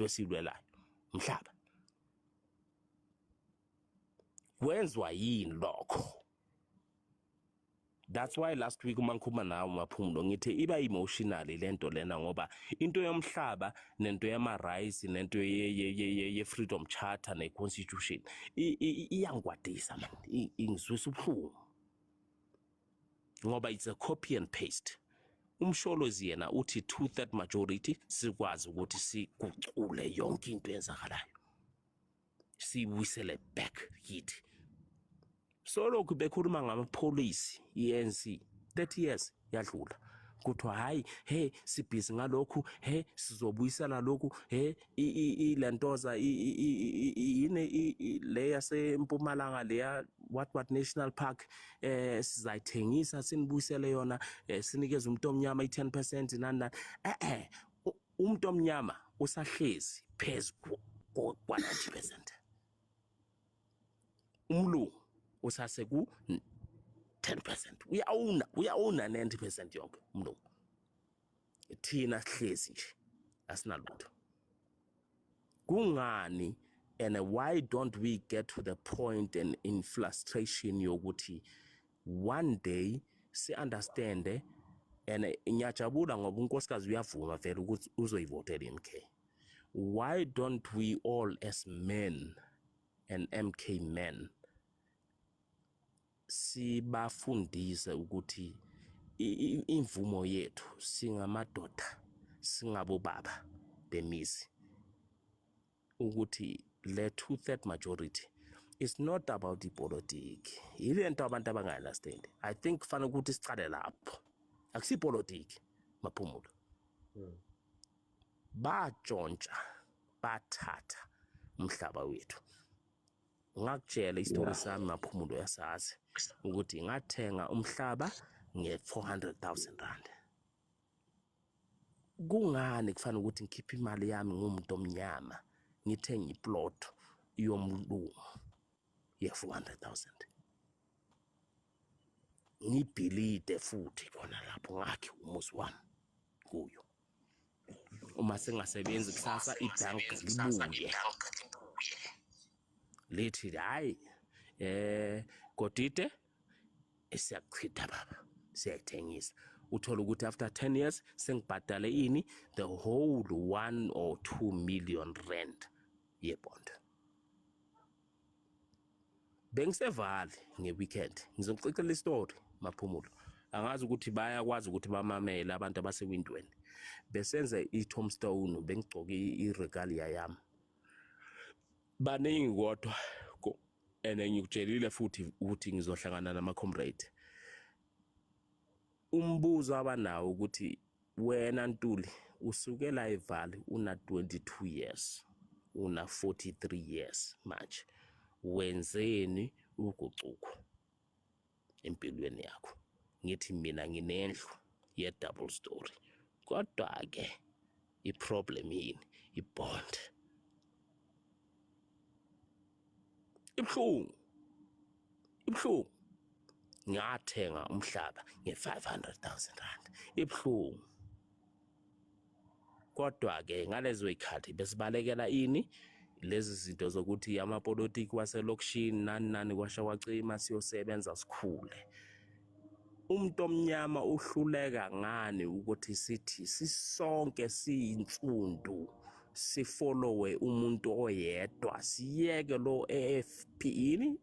esilwelayo umhlaba. Wenzwa yini lokho? That's why last week uma ngikhuluma nawe Maphumulo ngithi iba emotional lento lena ngoba into yomhlaba nento yama rights nento ye freedom charter ne constitution iyangwadisa man, ingizwisa ubuhlungu ngoba it's a copy and paste. Umsholozi yena uthi 2/3 majority sikwazi ukuthi sikucule yonke into eyenzakalayo sibuyisele back yithi. So lokhu bekhuluma ngamapolice ANC 30 years yadlula kuthiwa hayi hey sibhizi ngalokhu hey sizobuyisela lokhu hey ilentoza yini le yaseMpumalanga leya what National Park sizayithengisa sinibuyisele yona sinikeze umuntu omnyama i10% nani umuntu omnyama usahlezi phezulu kwa90%. Umlungu usase ku 10%. Uyaona 90% yonke umlungu. Thina sihlezi nje asinalutho. Kungani and why don't we get to the point and in frustration yokuthi one day si understand and ngiyajabula ngoba unkosikazi uyavuma vele ukuthi uzoyivotela MK. Why don't we all as men and MK men sibafundise ukuthi imvumo yethu singamadoda singabobaba bemizi ukuthi le 2/3 majority is not about the politics. Ilento abantu abangaunderstand. I think kufanele ukuthi sicale lapho. Akusi politics Maphumulo. Batshontsha bathatha umhlaba wethu. Ngakutshela istory sami Maphumulo yasazi ukuthi ngathenga umhlaba nge400,000 rand. Kungani kufanele ukuthi ngikhiphe imali yami ngumuntu omnyama ngithenga iplot yomlungu ye400,000. Ngibhilide futhi khona lapho ngakhe umuzi wami kuyo. Uma sengasebenzi kusasa ibhanka libuye. Lithi hayi Godide esiyachitha baba siyayithengisa. Uthola ukuthi after 10 years sengibhadale ini the whole 1 or 2 million rand yebond. Bengisevali ngeweekend ngizocicela istory Maphumulo. Angazi ukuthi bayakwazi ukuthi bamamele abantu abasewindweni. Besenza iTombstone bengigcoke iregalia yami. Baningi kodwa ene ngikutshelile futhi ukuthi ngizohlangana nama comrade. Umbuzo abanawo ukuthi wena Ntuli usukela eValley una 22 years una 43 years manje wenzeni ukucuku empilweni yakho? Ngithi mina nginendlu ye double story kodwa ke iproblem yini ibond. Ibhlungu ngathenga umhlaba nge500,000 rand. Ibhlungu kodwa ke ngalezo ikhathi besibalekela ini lezi zinto zokuthi amapolitiki waselokishini nani kwashawacima siyosebenza sikhule. Umuntu omnyama uhluleka ngani ukuthi sithi sisonke siyinsundu sifollowe umuntu oyedwa siyeke lo AFP ini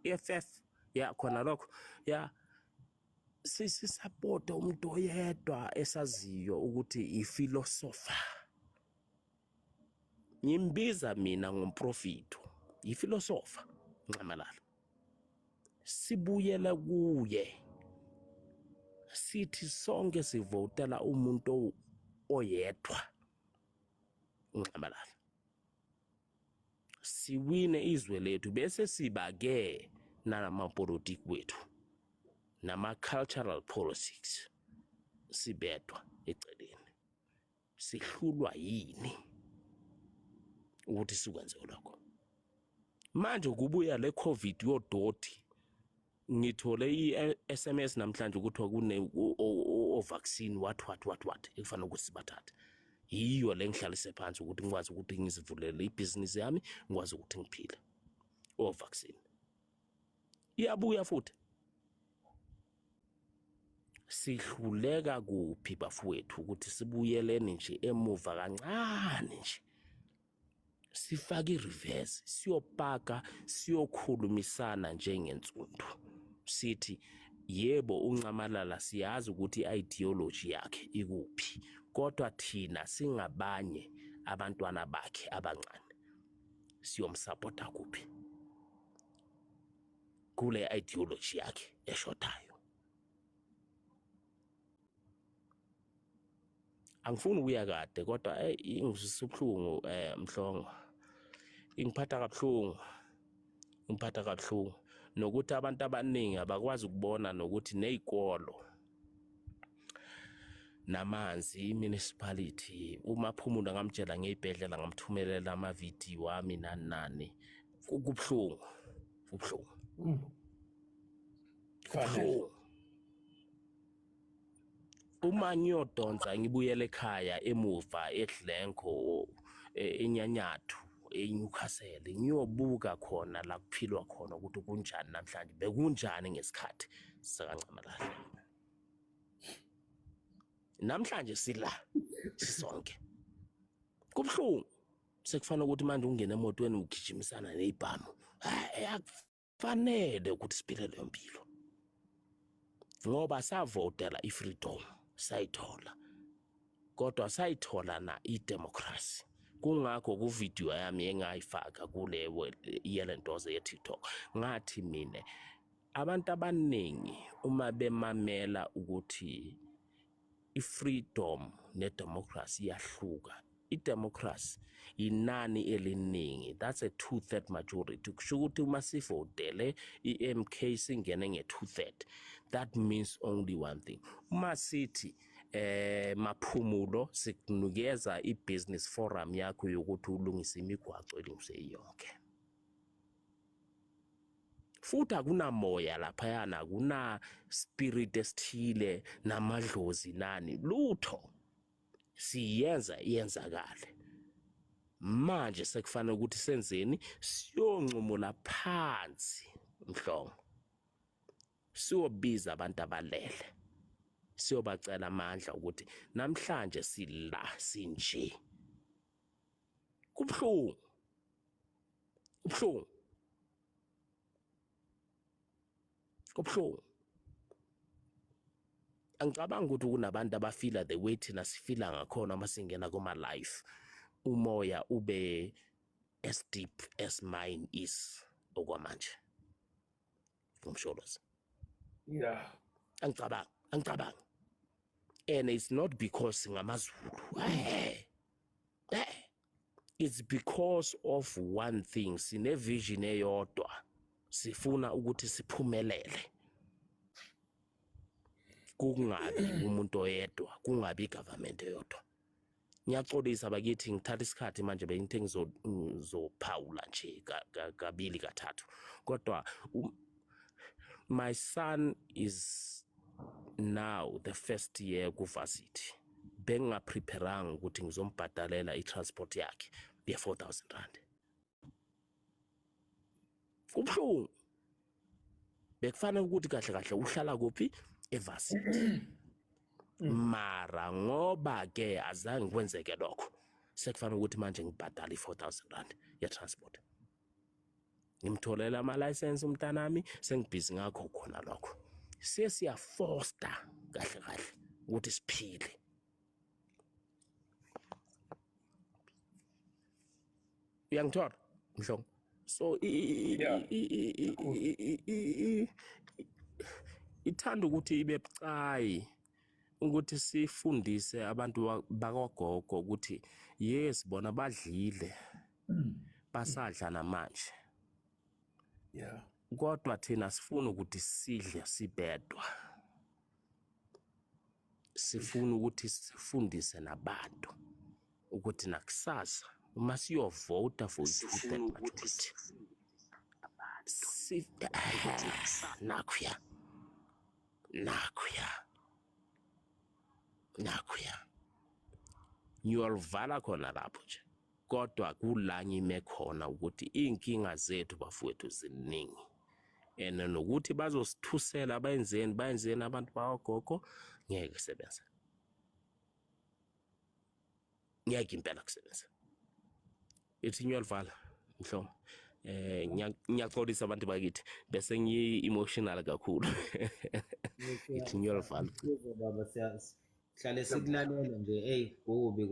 EFF ya khona lokho ya support umuntu oyedwa esaziyo ukuthi iphilosopher. Ngimbiza mina ngomprofito iphilosopher Ncamalala. Sibuyela kuye sithi sonke sivotela umuntu oyedwa Ncamalala. Siwine izwe lethu bese sibake namapolitiki wethu nama cultural politics sibedwa eceleni. Sihlulwa yini ukuthi sikwenze lokho? Manje kubuya le COVID yodoti. Ngithole iSMS namhlanje ukuthi kune o vaccine what ekufanele ukuthi sibathathe. yiyo le ngihlalise phansi ukuthi ngikwazi ukuthi ngizivulele ibhizinisi yami ngikwazi ukuthi ngiphile vaccine iyabuya futhi sihluleka kuphi bafowethu ukuthi sibuyeleni nje emuva kancane nje sifake ireverse siyopaka siyokhulumisana njengensundu sithi yebo uNcamalala siyazi ukuthi ideology yakhe ikuphi kodwa thina singabanye abantwana bakhe abancane siyomsupporta kuphi kule ideology yakhe eshodayo angifuni ukuya kade kodwa ingizwisa ubuhlungu Mhlongo ingiphatha kabuhlungu nokuthi abantu abaningi abakwazi ukubona nokuthi nezikolo namanzi municipality uMaphumulo ngamtshela ngezibhedlela ngamthumelela amavidiyo wami nani kubuhlungu uma ngiyodonsa ngibuyele ekhaya emuva eDlenko eNyanyathu eNewcastle ngiyobuka khona la kuphilwa khona ukuthi kunjani namhlanje bekunjani ngesikhathi sikaNcamalala namhlanje sila sisonke kubuhlungu sekufanele ukuthi manje ungene emotweni ugijimisana nezibhamu akufanele ukuthi siphile leyo mpilo ngoba savotela ifreedom sayithola kodwa sayithola na idemocracy kungakho ku video yami engayifaka kule yelentoze ye TikTok ngathi mina abantu abaningi uma bemamela ukuthi ifreedom nedemocracy yahluka idemocracy inani eliningi that's a 2/3 majority kusho ukuthi uma sivotele iMK singene nge 2/3 that means only one thing uma sithi Maphumulo sikunikeza ibusiness forum yakho yokuthi ulungise imigwaco elungise yonke futhi akunamoya lapha yana akuna spirit esithile namadlozi nani lutho siyenza iyenzakale manje sekufanele ukuthi senzeni siyoncumula phansi Mhlongo siyobiza abantu abalele siyobacela amandla ukuthi namhlanje sila sinje kubuhlungu angicabanga ukuthi kunabantu abafila the way thina sifila ngakhona uma singena kuma life umoya ube as deep as mine is okwamanje umsholozi angicabanga and it's not because ngamazulu it's because of one thing sine vision eyodwa sifuna ukuthi siphumelele kungabi umuntu oyedwa kungabi government eyodwa ngiyaxolisa bakithi ngithatha isikhathi manje bengithe ngizophawula nje kabili kathathu kodwa my son is now the first year ku varsity bengapreparanga ukuthi ngizombhadalela itransport yakhe ye 4,000 rand kubuhlungu bekufanele ukuthi kahle uhlala kuphi evarsity mara ngoba ke azange kwenzeke lokho sekufanele ukuthi manje ngibhadala i4,000 rand ye transport ngimtholela ama license umntanami sengibhizi ngakho khona lokho sesiya foster kahle ukuthi siphile uyangithola Mhlongo so ithanda ukuthi ibe bucayi ukuthi sifundise abantu bakwagogo ukuthi yes bona badlile basadla namanje kodwa thina sifuna ukuthi sidle sibedwa sifuna ukuthi sifundise nabantu ukuthi nakusasa uma siyovota for that majority nakhuya ngiyolivala khona lapho nje, kodwa kula ngime khona ukuthi iy'nkinga zethu bafowethu ziningi, and nokuthi bazosithusela bayenzeni abantu bawagogo ngeke kusebenza, ngeke impela kusebenza. Ithi ngiyolivala mhlobo, ngiyaxolisa abantu bakithi bese ngiyi-emotional kakhulu. Ithi ngiyolivala. Baba sihlale sikulalela nje, kubi.